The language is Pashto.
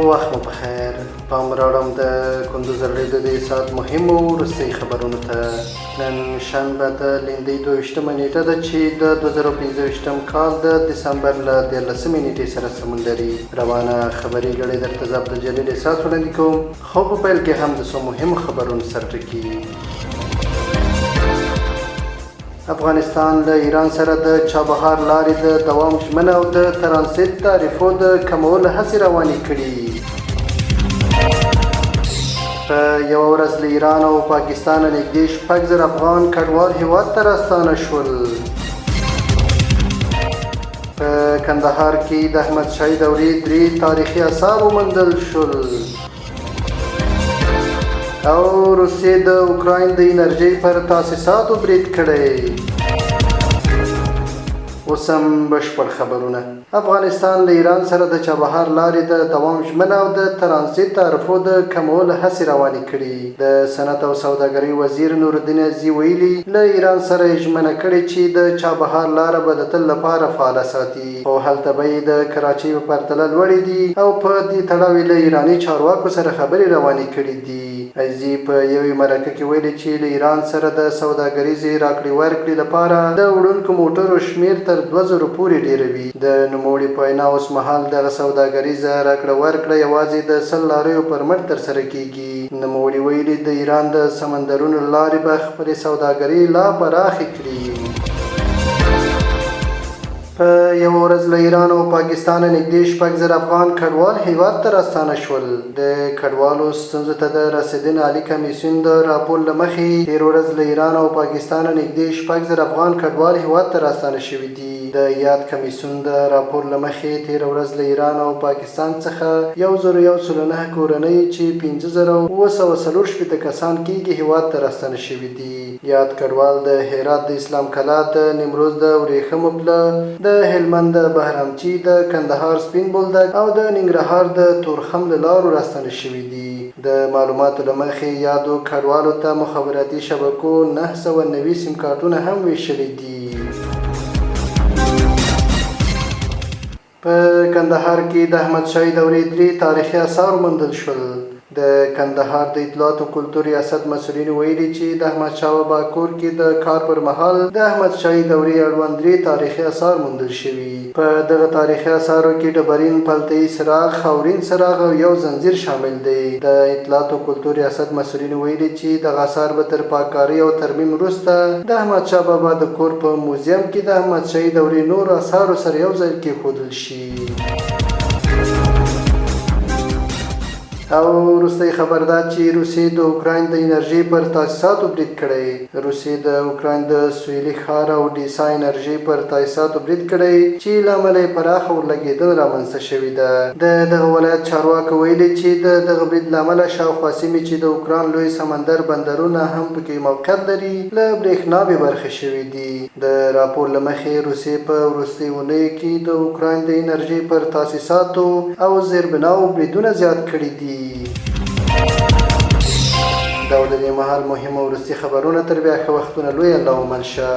وخت مو بخیر. پام راوړم د کندوز رادیو د ساعت مهمو وروستۍ خبرونو ته. نن شنبه د لیندۍ 22مه نیټه ده چې د 2025 کال د دسمبر له 13مې نیټې سره سمون لري. روانه خبري لړۍ درته زه عبدالجلیل احساس وړاندې کوم، خو په پیل کې هم د څو مهمو خبرونو سرټکي. افغانستان له ایران سره د چابهار لارې د دوام ژمنه او د ترانزیت تعرفو د کمولو هڅې روانې کړي. په یوه ورځ له ایران او پاکستان نږدې 6,000 افغان کډوال هیواد ته راستانه شول. په کندهار کې د احمدشاهي دورې 3 تاریخي آثار وموندل شول. او روسیې د اوکراین د انرژۍ پر تاسیساتو برید کړی. اوس هم بشپړ خبرونه. افغانستان له ایران سره د چابهار لارې د دوام ژمنه او د ترانزیت تعرفو د کمولو هڅې روانې کړي. د صنعت او سوداګرۍ وزیر نورالدین عزیزي ویلي له ایران سره یې ژمنه کړې چې د چابهار لاره به د تل لپاره فعاله ساتي، خو هلته به یې د کراچۍ په پرتله لوړې دي او په دې تړاو له ایراني چارواکو سره خبرې روانې کړي دي. عزیزي په یوې مرکه کې ویلي چې له ایران سره د سوداګریزې راکړې ورکړې لپاره د وړونکو موټرو شمیر تر 2000 پورې ډیروي. د نوموړي په وینا اوس مهال دغه سوداګریزه راکړه ورکړه یوازې د 100 لاریو پر مټ ترسره کیږي. نوموړي ویلي د ایران د سمندرونو لارې به خپلې سوداګري لا پراخې کړي. په یوه ورځ له ایران او پاکستان نږدې 6,000 افغان کډوال هیواد ته راستانه شول. د کډوالو ستونزو ته د رسیدنې عالي کمیسیون د راپور له مخې تېره ورځ له ایران او پاکستان نږدې 6,000 افغان کډوال هیواد ته راستانه شوي دي. د یاد کمیسیون د راپور له مخې تېره ورځ له ایران او پاکستان څخه 1,109 کورنۍ چې 5,940 کسان کېږي هیواد ته راستانه شوي دي. یاد کډوال د هرات د اسلام کلا، د نیمروز د ورېښمو پله، د هلمند د بهرامچي، د کندهار سپین بولدک او د ننګرهار د تورخم له لارو راستانه شوي دي. د معلوماتو له مخې یادو کډوالو ته مخابراتي شبکو 990 سیم کارتونه هم ویشلي دي. په کندهار کې د احمدشاهي دورې 3 تاریخي آثار وموندل شول. د کندهار د اطلاعات او کلتور ریاست مسؤلین ویلي چې د احمدشاه بابا کور کې د کار پر مهال د احمدشاهي دورې اړوند 3 تاریخي آثار موندل شوي. په دغه تاریخي آثارو کې ډبرین پلته‌یي څراغ، خاورین څراغ او یو زنځیر شامل دی. د اطلاعات او کلتور ریاست مسؤلین ویلي چې دغه آثار به تر پاککاري او ترمیم وروسته د احمدشاه بابا د کور په موزیم کې د احمدشاهي دورې نور آثارو سره یو ځای کېښودل شي. او وروستی خبر دا چې روسیې د اوکراین د انرژۍ پر تاسیساتو برید کړی. روسیې د اوکراین د سویلي ښار او ډیسا انرژۍ پر تاسیساتو برید کړی چې له امله یې پراخه اورلګېدنه رامنځته شوې ده. د دغه ولایت چارواکو ویلي چې د دغه برید له امله شاوخوا سیمې چې د اوکراین لوی سمندر بندرونه هم پکې موقعیت لري له برېښنا بې برخې شوي دي. د راپور له مخې روسیې په وروستۍ اونیو کې د اوکراین د انرژۍ پر تاسیساتو او زیربناو بریدونه زیات کړي دي. دا ولې مهال مهمه ورستي خبرونه تر بیا ښه وختونه لوی الله ومنشه.